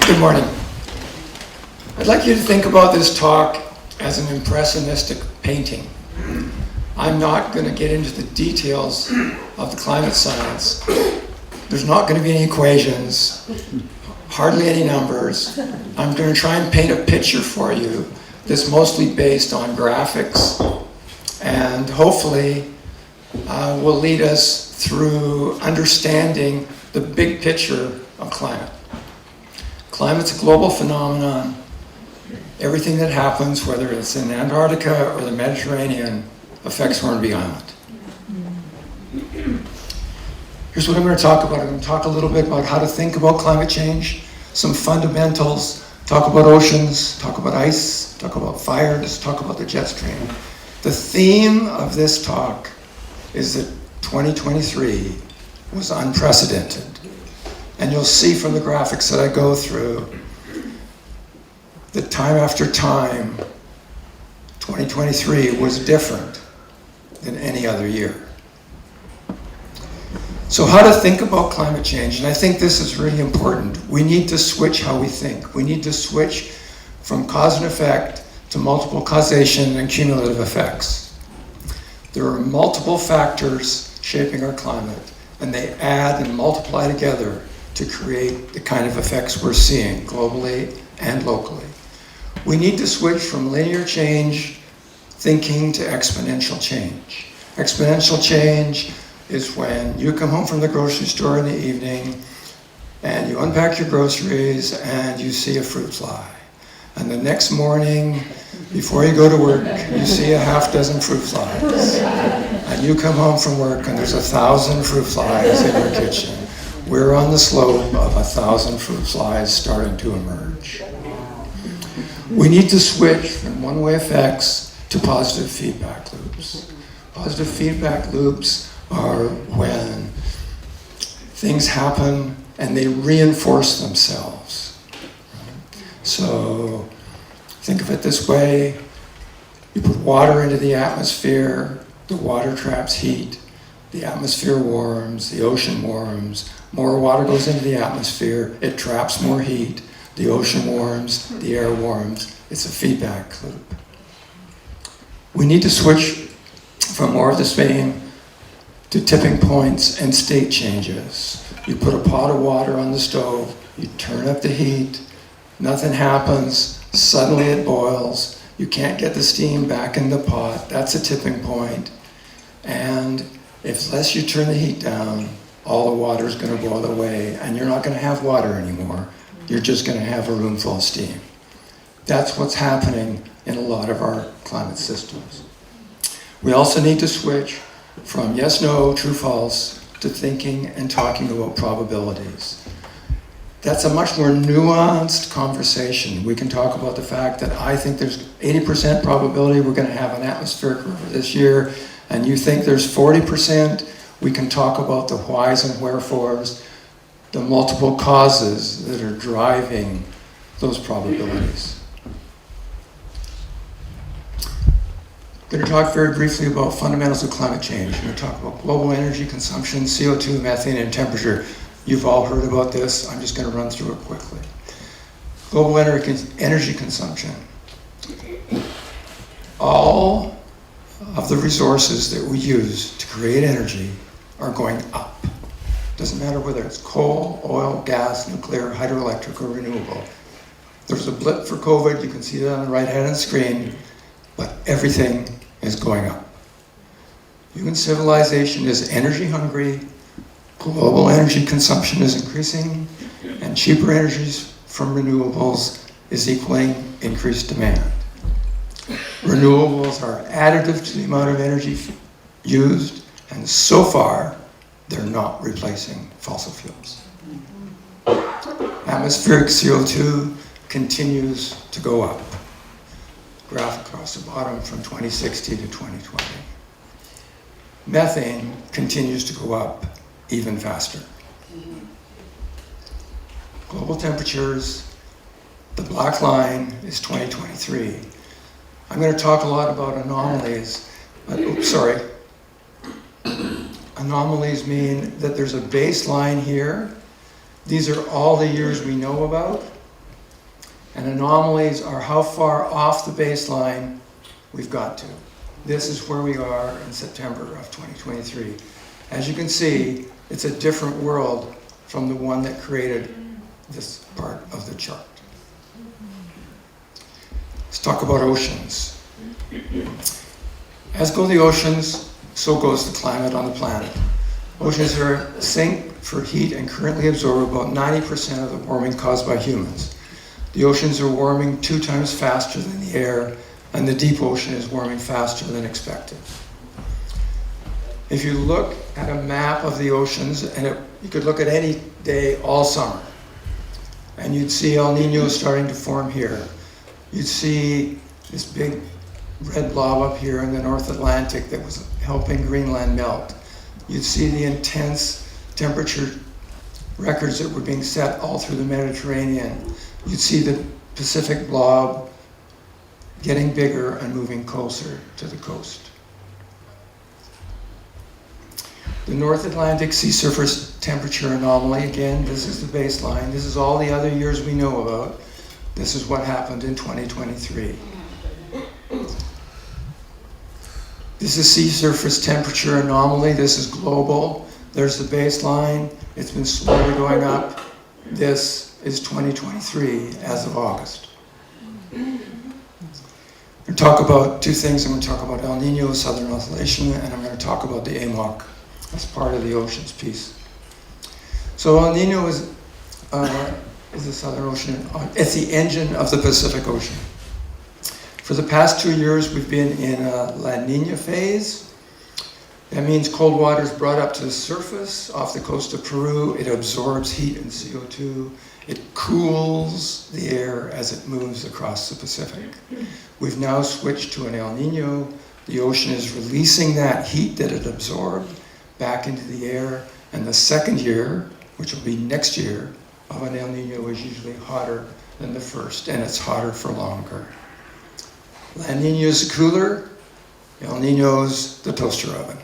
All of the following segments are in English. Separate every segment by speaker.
Speaker 1: Good morning. I'd like you to think about this talk as an impressionistic painting. I'm not going to get into the details of the climate science. There's not going to be any equations, hardly any numbers. I'm going to try and paint a picture for you that's mostly based on graphics and hopefully will lead us through understanding the big picture of climate. Climate's a global phenomenon. Everything that happens, whether it's in Antarctica or the Mediterranean, affects Hornby Island. Here's what I'm going to talk about. I'm going to talk a little bit about how to think about climate change, some fundamentals, talk about oceans, talk about ice, talk about fires, talk about the jet stream. The theme of this talk is that 2023 was unprecedented. And you'll see from the graphics that I go through that time after time, 2023 was different than any other year. So how to think about climate change, and I think this is really important. We need to switch how we think. We need to switch from cause and effect to multiple causation and cumulative effects. There are multiple factors shaping our climate, and they add and multiply together to create the kind of effects we're seeing globally and locally. We need to switch from linear change thinking to exponential change. Exponential change is when you come home from the grocery store in the evening and you unpack your groceries and you see a fruit fly. And the next morning, before you go to work, you see a half dozen fruit flies. And you come home from work and there's 1,000 fruit flies in your kitchen. We're on the slope of 1,000 fruit flies starting to emerge. We need to switch from one-way effects to positive feedback loops. Positive feedback loops are when things happen and they reinforce themselves. So think of it this way. You put water into the atmosphere, the water traps heat, the atmosphere warms, the ocean warms, more water goes into the atmosphere, it traps more heat, the ocean warms, the air warms. It's a feedback loop. We need to switch from more of the same to tipping points and state changes. You put a pot of water on the stove, you turn up the heat, nothing happens, suddenly it boils, you can't get the steam back in the pot, that's a tipping point. And unless you turn the heat down, all the water is going to boil away and you're not going to have water anymore. You're just going to have a room full of steam. That's what's happening in a lot of our climate systems. We also need to switch from yes, no, true, false, to thinking and talking about probabilities. That's a much more nuanced conversation. We can talk about the fact that I think there's 80% probability we're going to have an atmospheric river this year, and you think there's 40%. We can talk about the whys and wherefores, the multiple causes that are driving those probabilities. I'm going to talk very briefly about fundamentals of climate change. I'm going to talk about global energy consumption, CO2, methane, and temperature. You've all heard about this. I'm just going to run through it quickly. Global energy consumption. All of the resources that we use to create energy are going up. Doesn't matter whether it's coal, oil, gas, nuclear, hydroelectric, or renewable. There's a blip for COVID, you can see that on the right hand of the screen, but everything is going up. Human civilization is energy hungry, global energy consumption is increasing, and cheaper energies from renewables is equaling increased demand. Renewables are additive to the amount of energy used, and so far, they're not replacing fossil fuels. Atmospheric CO2 continues to go up. Graph across the bottom from 2060 to 2020. Methane continues to go up even faster. Global temperatures, the black line is 2023. I'm going to talk a lot about anomalies, but Anomalies mean that there's a baseline here. These are all the years we know about. And anomalies are how far off the baseline we've got to. This is where we are in September of 2023. As you can see, it's a different world from the one that created this part of the chart. Let's talk about oceans. As go the oceans, so goes the climate on the planet. Oceans are a sink for heat and currently absorb about 90% of the warming caused by humans. The oceans are warming 2 times faster than the air, and the deep ocean is warming faster than expected. If you look at a map of the oceans, and you could look at any day all summer, and you'd see El Nino starting to form here. You'd see this big red blob up here in the North Atlantic that was helping Greenland melt. You'd see the intense temperature records that were being set all through the Mediterranean. You'd see the Pacific blob getting bigger and moving closer to the coast. The North Atlantic sea surface temperature anomaly, again, this is the baseline. This is all the other years we know about. This is what happened in 2023. This is sea surface temperature anomaly. This is global. There's the baseline. It's been slowly going up. This is 2023 as of August. I'm going to talk about 2 things. I'm going to talk about El Nino, Southern Oscillation, and I'm going to talk about the AMOC as part of the oceans piece. So El Nino is the Southern Ocean. It's the engine of the Pacific Ocean. For the past 2 years, we've been in a La Nina phase. That means cold water is brought up to the surface off the coast of Peru. It absorbs heat and CO2. It cools the air as it moves across the Pacific. We've now switched to an El Nino. The ocean is releasing that heat that it absorbed back into the air. And the second year, which will be next year, of an El Nino is usually hotter than the first, and it's hotter for longer. La Nina's cooler, El Nino's the toaster oven.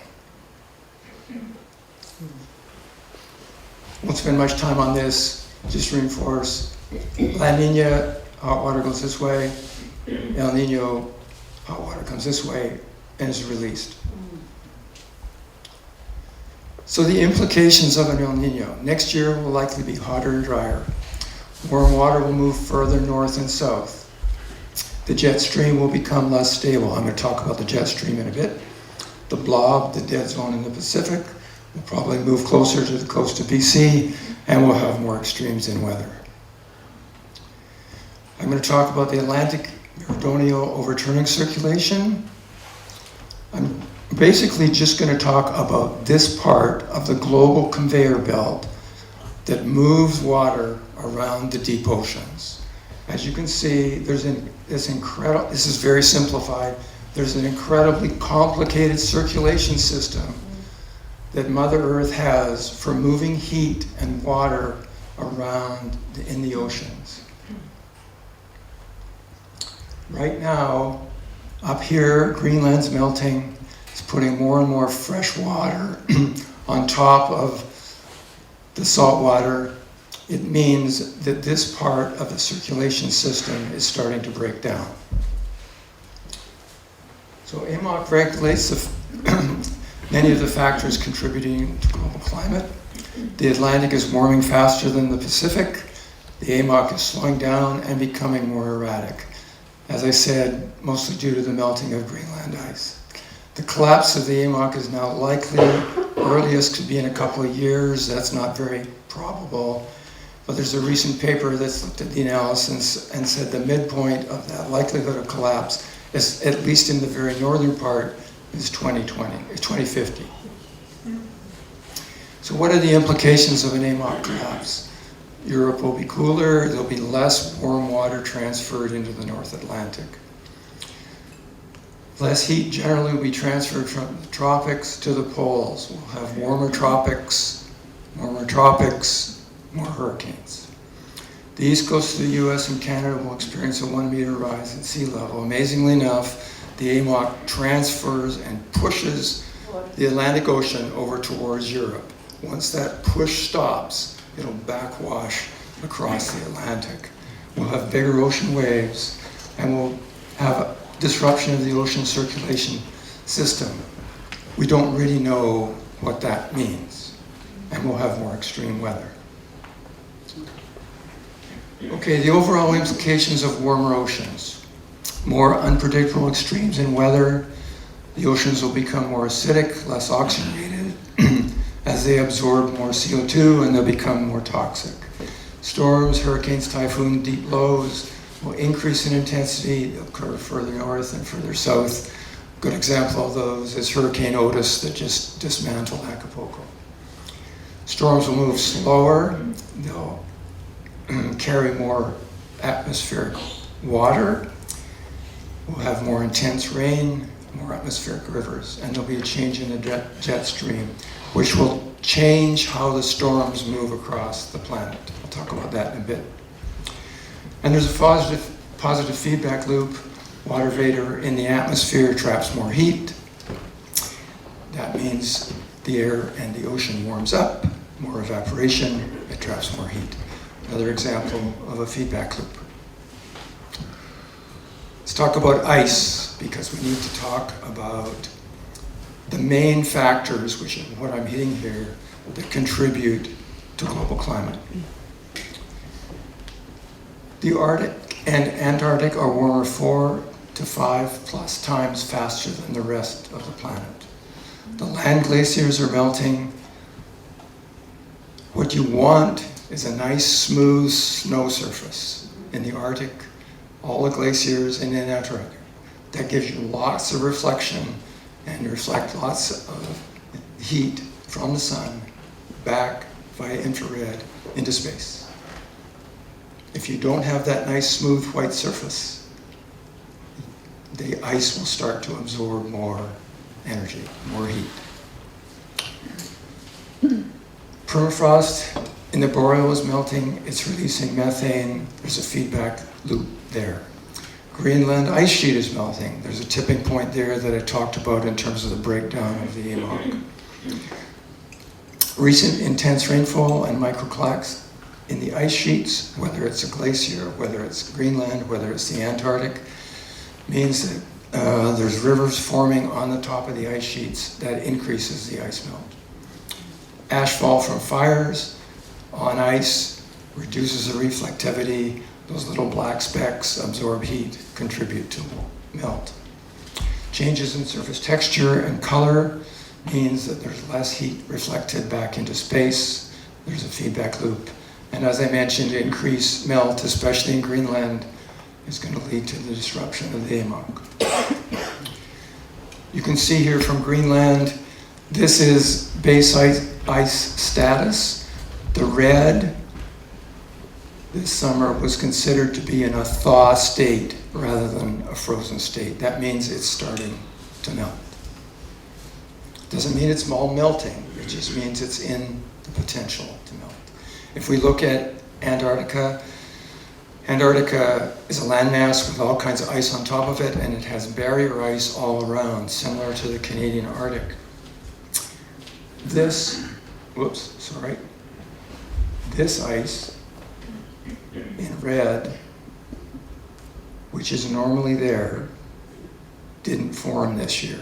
Speaker 1: Won't spend much time on this, just reinforce. La Nina, hot water goes this way. El Nino, hot water comes this way and is released. So the implications of an El Nino. Next year will likely be hotter and drier. Warm water will move further north and south. The jet stream will become less stable. I'm going to talk about the jet stream in a bit. The blob, the dead zone in the Pacific, will probably move closer to the coast of BC, and we'll have more extremes in weather. I'm going to talk about the Atlantic meridional overturning circulation. I'm basically just going to talk about this part of the global conveyor belt that moves water around the deep oceans. As you can see, there's this is very simplified, there's an incredibly complicated circulation system that Mother Earth has for moving heat and water around in the oceans. Right now, up here, Greenland's melting. It's putting more and more fresh water on top of the salt water. It means that this part of the circulation system is starting to break down. So AMOC regulates many of the factors contributing to global climate. The Atlantic is warming faster than the Pacific. The AMOC is slowing down and becoming more erratic. As I said, mostly due to the melting of Greenland ice. The collapse of the AMOC is now likely. Earliest could be in a couple of years. That's not very probable. But there's a recent paper that's looked at the analysis and said the midpoint of that likelihood of collapse is, at least in the very northern part, is 2050. So what are the implications of an AMOC collapse? Europe will be cooler, there'll be less warm water transferred into the North Atlantic. Less heat generally will be transferred from the tropics to the poles. We'll have warmer tropics, more hurricanes. The east coast of the US and Canada will experience a 1 meter rise in sea level. Amazingly enough, the AMOC transfers and pushes the Atlantic Ocean over towards Europe. Once that push stops, it'll backwash across the Atlantic. We'll have bigger ocean waves, and we'll have a disruption of the ocean circulation system. We don't really know what that means, and we'll have more extreme weather. Okay, the overall implications of warmer oceans. More unpredictable extremes in weather. The oceans will become more acidic, less oxygenated, as they absorb more CO2, and they'll become more toxic. Storms, hurricanes, typhoons, deep lows will increase in intensity. They'll occur further north and further south. A good example of those is Hurricane Otis that just dismantled Acapulco. Storms will move slower. They'll carry more atmospheric water. We'll have more intense rain, more atmospheric rivers, and there'll be a change in the jet stream, which will change how the storms move across the planet. I'll talk about that in a bit. And there's a positive feedback loop. Water vapor in the atmosphere traps more heat. That means the air and the ocean warms up, more evaporation, it traps more heat. Another example of a feedback loop. Let's talk about ice, because we need to talk about the main factors, which is what I'm hitting here, that contribute to global climate. The Arctic and Antarctic are warmer 4 to 5+ times faster than the rest of the planet. The land glaciers are melting. What you want is a nice, smooth snow surface in the Arctic, all the glaciers, and in Antarctica. That gives you lots of reflection, and you reflect lots of heat from the sun back via infrared into space. If you don't have that nice, smooth, white surface, the ice will start to absorb more energy, more heat. Permafrost in the boreal is melting, it's releasing methane, there's a feedback loop there. Greenland ice sheet is melting. There's a tipping point there that I talked about in terms of the breakdown of the AMOC. Recent intense rainfall and microcracks in the ice sheets, whether it's a glacier, whether it's Greenland, whether it's the Antarctic, means that there's rivers forming on the top of the ice sheets that increases the ice melt. Ashfall from fires on ice reduces the reflectivity. Those little black specks absorb heat, contribute to melt. Changes in surface texture and color means that there's less heat reflected back into space. There's a feedback loop. And as I mentioned, increased melt, especially in Greenland, is going to lead to the disruption of the AMOC. You can see here from Greenland, this is base ice status. The red this summer was considered to be in a thaw state rather than a frozen state. That means it's starting to melt. Doesn't mean it's all melting, it just means it's in the potential to melt. If we look at Antarctica, Antarctica is a landmass with all kinds of ice on top of it, and it has barrier ice all around, similar to the Canadian Arctic. This ice in red, which is normally there, didn't form this year.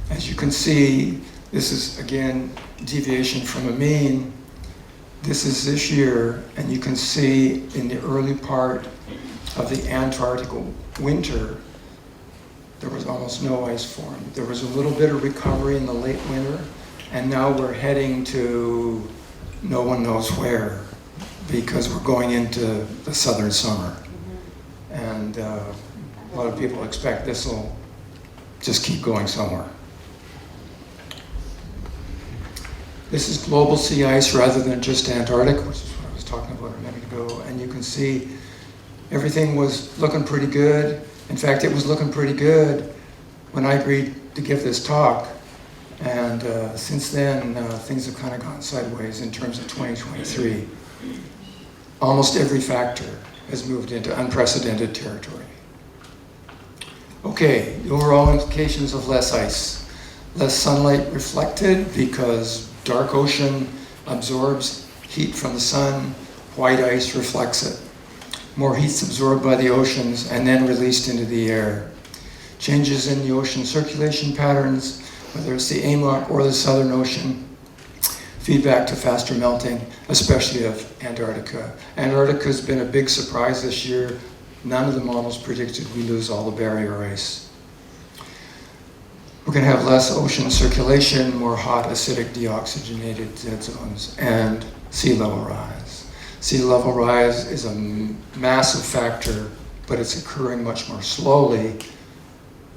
Speaker 1: As you can see, this is again deviation from a mean. This is this year, and you can see in the early part of the Antarctic winter, there was almost no ice formed. There was a little bit of recovery in the late winter, and now we're heading to no one knows where, because we're going into the southern summer. And a lot of people expect this will just keep going somewhere. This is global sea ice rather than just Antarctic, which is what I was talking about a minute ago. And you can see everything was looking pretty good. In fact, it was looking pretty good when I agreed to give this talk. And since then, things have kind of gone sideways in terms of 2023. Almost every factor has moved into unprecedented territory. Okay, the overall implications of less ice. Less sunlight reflected because dark ocean absorbs heat from the sun, white ice reflects it. More heat's absorbed by the oceans and then released into the air. Changes in the ocean circulation patterns, whether it's the AMOC or the Southern Ocean, feed back to faster melting, especially of Antarctica. Antarctica's been a big surprise this year. None of the models predicted we lose all the barrier ice. We're going to have less ocean circulation, more hot, acidic, deoxygenated dead zones, and sea level rise. Sea level rise is a massive factor, but it's occurring much more slowly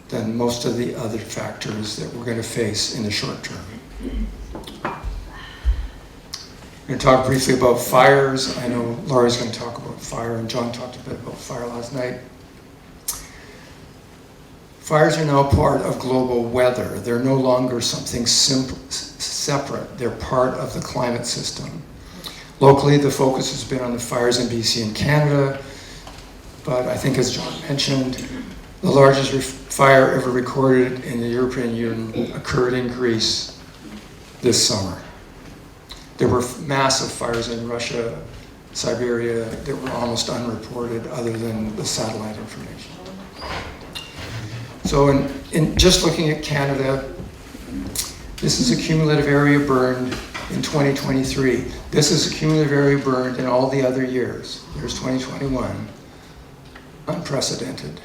Speaker 1: than most of the other factors that we're going to face in the short term. We're going to talk briefly about fires. I know Laura's going to talk about fire, and John talked a bit about fire last night. Fires are now part of global weather. They're no longer something separate. They're part of the climate system. Locally, the focus has been on the fires in BC and Canada, but I think, as John mentioned, the largest fire ever recorded in the European Union occurred in Greece this summer. There were massive fires in Russia, Siberia, that were almost unreported other than the satellite information. So in just looking at Canada, this is a cumulative area burned in 2023. This is a cumulative area burned in all the other years. Here's 2021, unprecedented.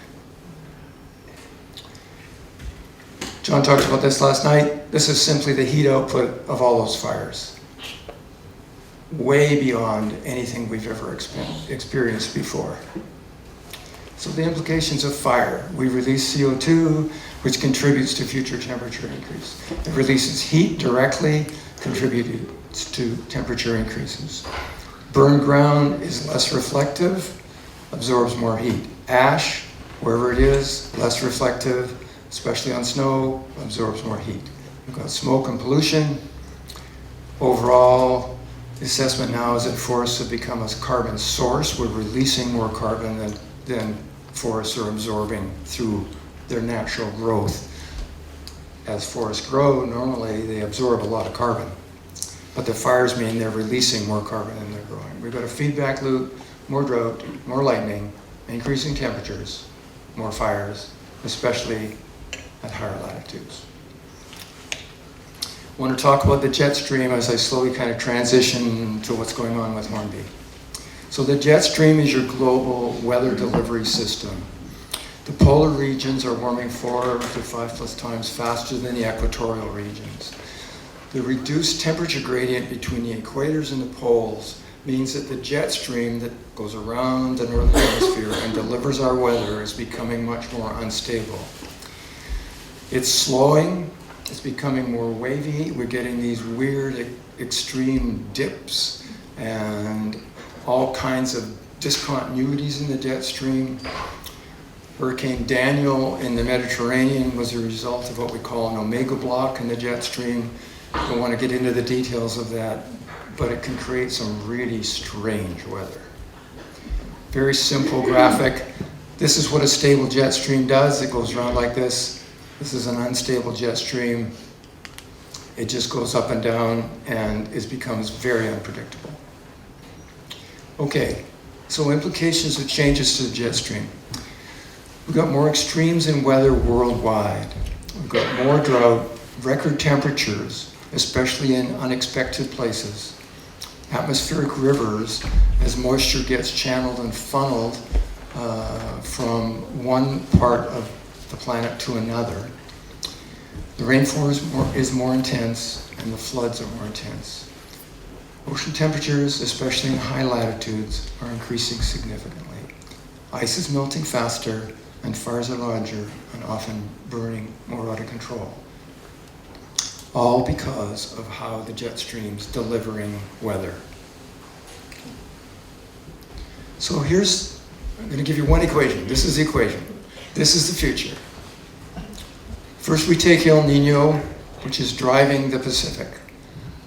Speaker 1: John talked about this last night. This is simply the heat output of all those fires. Way beyond anything we've ever experienced before. So the implications of fire. We release CO2, which contributes to future temperature increase. It releases heat directly, contributes to temperature increases. Burned ground is less reflective, absorbs more heat. Ash, wherever it is, less reflective, especially on snow, absorbs more heat. We've got smoke and pollution. Overall, the assessment now is that forests have become a carbon source. We're releasing more carbon than forests are absorbing through their natural growth. As forests grow, normally they absorb a lot of carbon. But the fires mean they're releasing more carbon than they're growing. We've got a feedback loop, more drought, more lightning, increasing temperatures, more fires, especially at higher latitudes. I want to talk about the jet stream as I slowly kind of transition to what's going on with Hornby. So the jet stream is your global weather delivery system. The polar regions are warming 4 to 5+ times faster than the equatorial regions. The reduced temperature gradient between the equators and the poles means that the jet stream that goes around the northern hemisphere and delivers our weather is becoming much more unstable. It's slowing, it's becoming more wavy. We're getting these weird extreme dips and all kinds of discontinuities in the jet stream. Hurricane Daniel in the Mediterranean was a result of what we call an omega block in the jet stream. I don't want to get into the details of that, but it can create some really strange weather. Very simple graphic. This is what a stable jet stream does. It goes around like this. This is an unstable jet stream. It just goes up and down and it becomes very unpredictable. Okay, so implications of changes to the jet stream. We've got more extremes in weather worldwide. We've got more drought, record temperatures, especially in unexpected places. Atmospheric rivers, as moisture gets channeled and funneled from one part of the planet to another. The rainfall is more intense and the floods are more intense. Ocean temperatures, especially in high latitudes, are increasing significantly. Ice is melting faster and fires are larger and often burning more out of control. All because of how the jet stream's delivering weather. So I'm going to give you one equation. This is the equation. This is the future. First we take El Nino, which is driving the Pacific.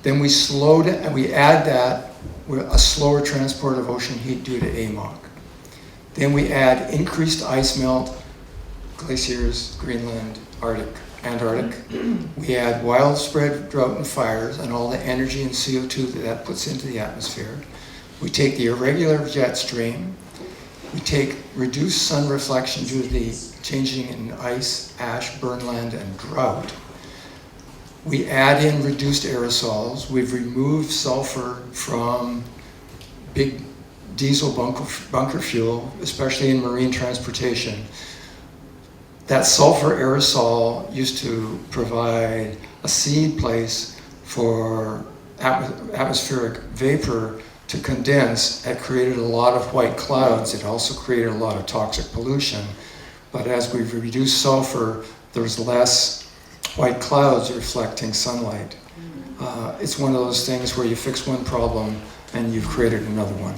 Speaker 1: Then we slow down and we add that with a slower transport of ocean heat due to AMOC. Then we add increased ice melt, glaciers, Greenland, Arctic Antarctic. We add widespread drought and fires and all the energy and CO2 that that puts into the atmosphere. We take the irregular jet stream. We take reduced sun reflection due to the changing in ice, ash, burnland, and drought. We add in reduced aerosols. We've removed sulfur from big diesel bunker fuel, especially in marine transportation. That sulfur aerosol used to provide a seed place for atmospheric vapor to condense. It created a lot of white clouds. It also created a lot of toxic pollution. But as we've reduced sulfur, there's less white clouds reflecting sunlight. It's one of those things where you fix one problem and you've created another one.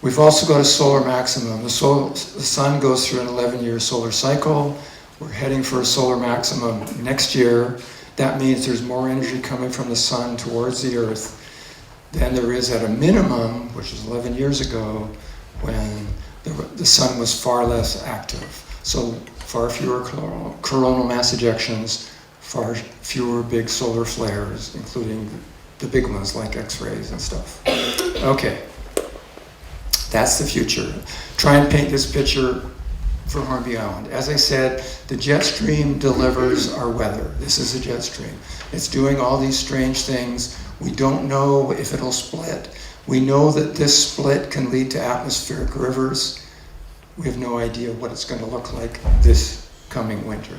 Speaker 1: We've also got a solar maximum. The sun goes through an 11-year solar cycle. We're heading for a solar maximum next year. That means there's more energy coming from the sun towards the earth than there is at a minimum, which is 11 years ago, when the sun was far less active. So far fewer coronal mass ejections, far fewer big solar flares, including the big ones like X-rays and stuff. Okay. That's the future. Try and paint this picture for Hornby Island. As I said, the jet stream delivers our weather. This is a jet stream. It's doing all these strange things. We don't know if it'll split. We know that this split can lead to atmospheric rivers. We have no idea what it's going to look like this coming winter.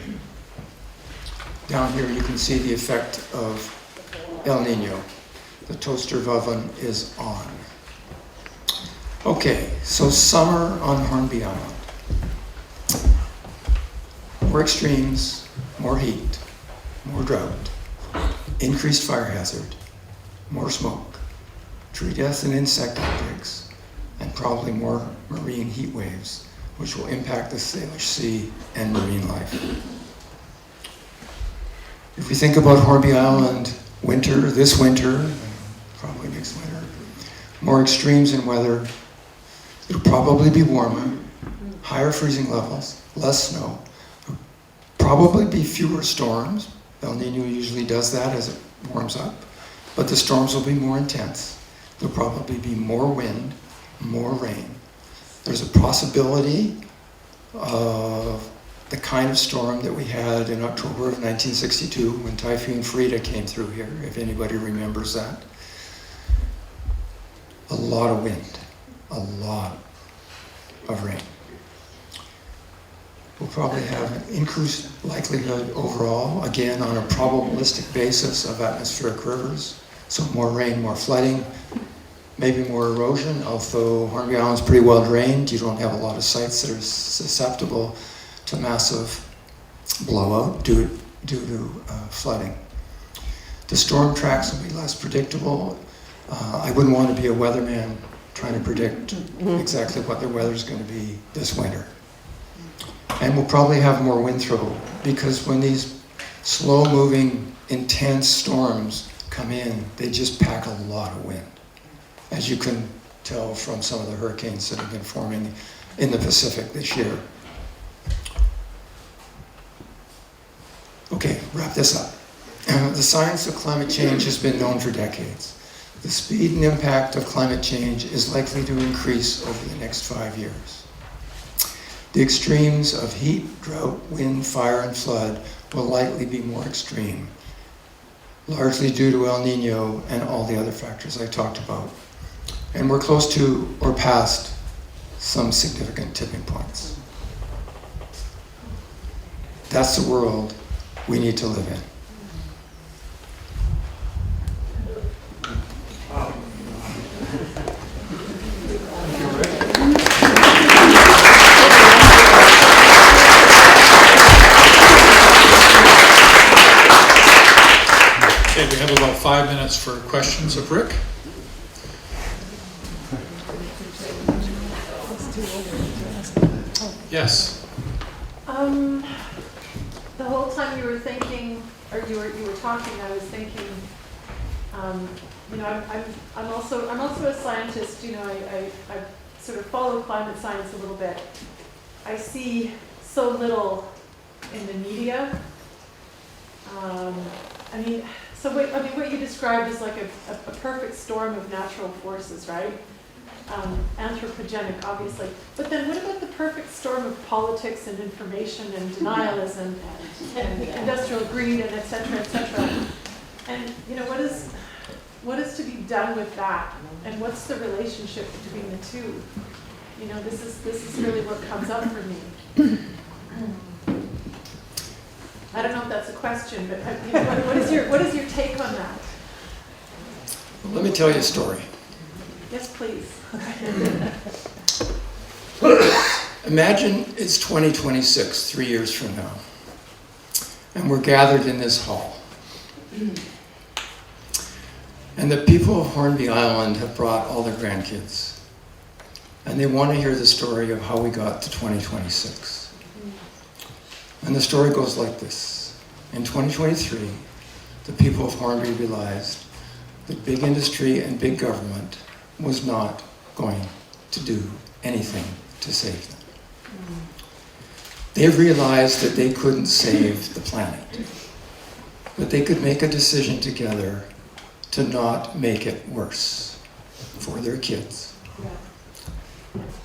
Speaker 1: Down here you can see the effect of El Nino. The toaster oven is on. Okay, so summer on Hornby Island. More extremes, more heat, more drought, increased fire hazard, more smoke, tree deaths and insect outbreaks, and probably more marine heat waves, which will impact the Salish Sea and marine life. If we think about Hornby Island winter, this winter, probably next winter, more extremes in weather. It'll probably be warmer, higher freezing levels, less snow. There'll probably be fewer storms. El Nino usually does that as it warms up. But the storms will be more intense. There'll probably be more wind, more rain. There's a possibility of the kind of storm that we had in October of 1962 when Typhoon Frida came through here, if anybody remembers that. A lot of wind. A lot of rain. We'll probably have an increased likelihood overall, again on a probabilistic basis, of atmospheric rivers. So more rain, more flooding, maybe more erosion, although Hornby Island's pretty well drained. You don't have a lot of sites that are susceptible to massive blowout due to flooding. The storm tracks will be less predictable. I wouldn't want to be a weatherman trying to predict exactly what the weather's going to be this winter. And we'll probably have more wind throw, because when these slow-moving, intense storms come in, they just pack a lot of wind, as you can tell from some of the hurricanes that have been forming in the Pacific this year. Okay, wrap this up. The science of climate change has been known for decades. The speed and impact of climate change is likely to increase over the next 5 years. The extremes of heat, drought, wind, fire, and flood will likely be more extreme, largely due to El Nino and all the other factors I talked about. And we're close to or past some significant tipping points. That's the world we need to live in.
Speaker 2: Okay, we have about 5 minutes for questions of Rick. Yes.
Speaker 3: The whole time you were thinking, or you were talking, I was thinking, you know, I'm also a scientist. You know, I sort of follow climate science a little bit. I see so little in the media I mean, so what you described is like a perfect storm of natural forces, right? Anthropogenic, obviously. But then what about the perfect storm of politics and information and denialism and industrial greed and et cetera, et cetera? And, you know, what is to be done with that? And what's the relationship between the two? You know, this is really what comes up for me. I don't know if that's a question, but you know, what is your take on that?
Speaker 1: Well, let me tell you a story.
Speaker 3: Yes, please.
Speaker 1: Imagine it's 2026, 3 years from now, and we're gathered in this hall. And the people of Hornby Island have brought all their grandkids, and they want to hear the story of how we got to 2026. And the story goes like this. In 2023, the people of Hornby realized that big industry and big government was not going to do anything to save them. They realized that they couldn't save the planet, but they could make a decision together to not make it worse for their kids.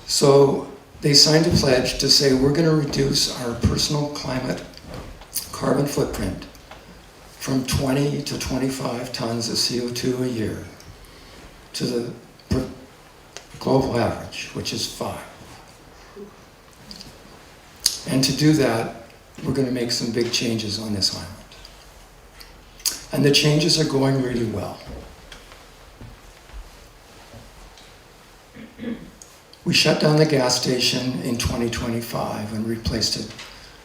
Speaker 1: So they signed a pledge to say we're going to reduce our personal climate carbon footprint from 20 to 25 tons of CO2 a year to the global average, which is 5. And to do that, we're going to make some big changes on this island. And the changes are going really well. We shut down the gas station in 2025 and replaced it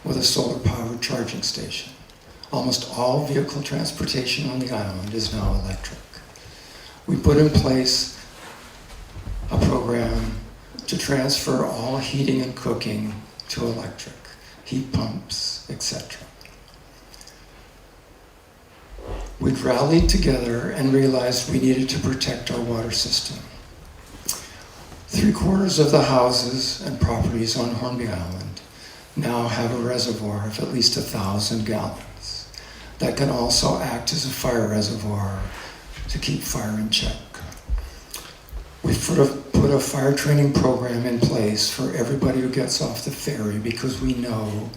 Speaker 1: with a solar-powered charging station. Almost all vehicle transportation on the island is now electric. We put in place a program to transfer all heating and cooking to electric, heat pumps, etc. We'd rallied together and realized we needed to protect our water system. 3/4 of the houses and properties on Hornby Island now have a reservoir of at least 1,000 gallons that can also act as a fire reservoir to keep fire in check. We've put a fire training program in place for everybody who gets off the ferry because we know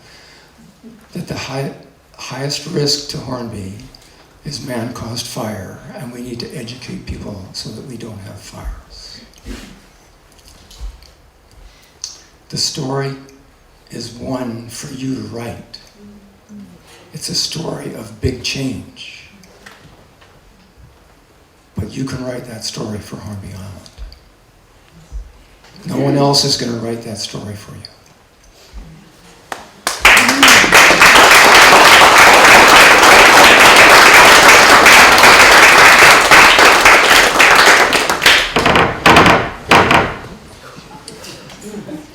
Speaker 1: that the highest risk to Hornby is man-caused fire, and we need to educate people so that we don't have fires. The story is one for you to write. It's a story of big change. But you can write that story for Hornby Island. No one else is going to write that story for you.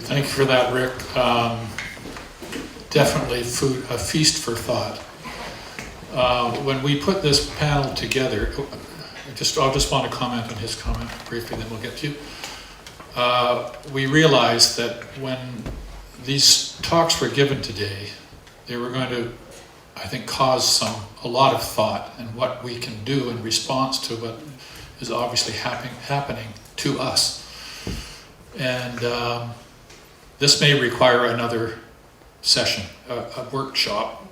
Speaker 2: Thank you for that, Rick. Definitely a feast for thought. When we put this panel together, I'll just want to comment on his comment briefly, then we'll get to you. We realized that when these talks were given today, they were going to, I think, cause a lot of thought and what we can do in response to what is obviously happening to us. And this may require another session, a workshop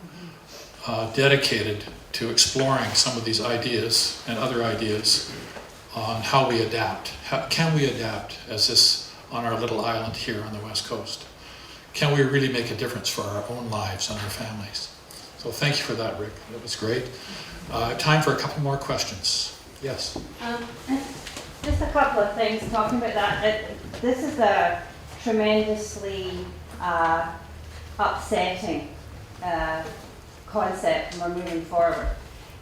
Speaker 2: dedicated to exploring some of these ideas and other ideas on how we adapt. How can we adapt as this on our little island here on the West Coast? Can we really make a difference for our own lives and our families? So thank you for that, Rick. That was great. Time for a couple more questions. Yes.
Speaker 4: Just a couple of things talking about that. This is a tremendously upsetting concept when we're moving forward.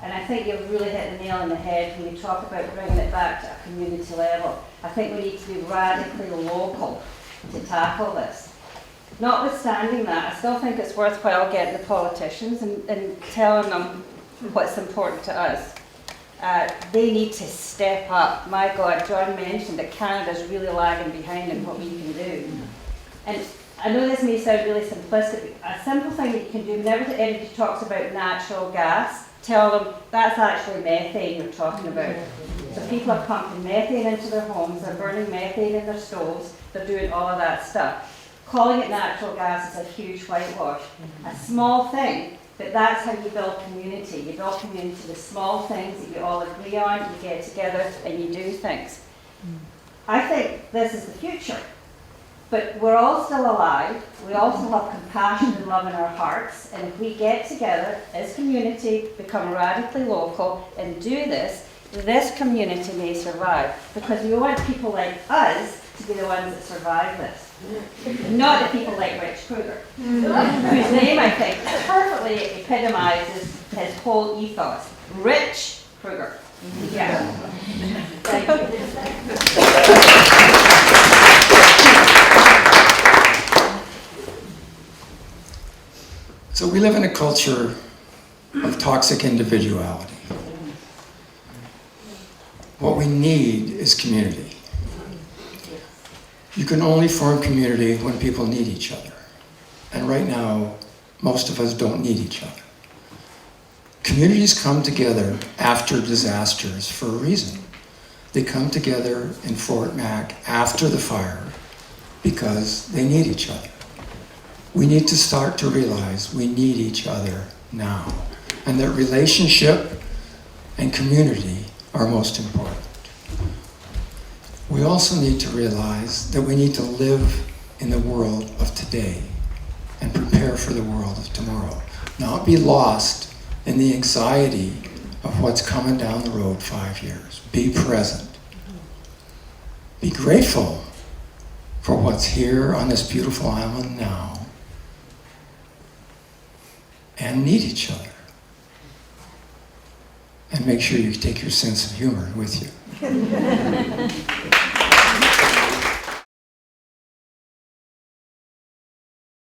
Speaker 4: And I think you've really hit the nail on the head when you talk about bringing it back to a community level. I think we need to be radically local to tackle this. Notwithstanding that, I still think it's worthwhile getting the politicians and telling them what's important to us. They need to step up. My God, John mentioned that Canada's really lagging behind in what we can do. And I know this may sound really simplistic, but a simple thing that you can do whenever anybody talks about natural gas, tell them that's actually methane you're talking about. So people are pumping methane into their homes, they're burning methane in their stoves, they're doing all of that stuff. Calling it natural gas is a huge whitewash. A small thing, but that's how you build community. You build community with small things that you all agree on, you get together and you do things. I think this is the future. But we're all still alive, we all still have compassion and love in our hearts, and if we get together as community, become radically local, and do this, this community may survive. Because we want people like us to be the ones that survive this. Not the people like Rich Kruger, whose name I think perfectly epitomizes his whole ethos. Rich Kruger. Yeah. Thank you.
Speaker 1: So we live in a culture of toxic individuality. What we need is community. You can only form community when people need each other. And right now, most of us don't need each other. Communities come together after disasters for a reason. They come together in Fort Mac after the fire because they need each other. We need to start to realize we need each other now, and that relationship and community are most important. We also need to realize that we need to live in the world of today and prepare for the world of tomorrow, not be lost in the anxiety of what's coming down the road 5 years. Be present. Be grateful for what's here on this beautiful island now, and need each other. And make sure you take your sense of humor with you.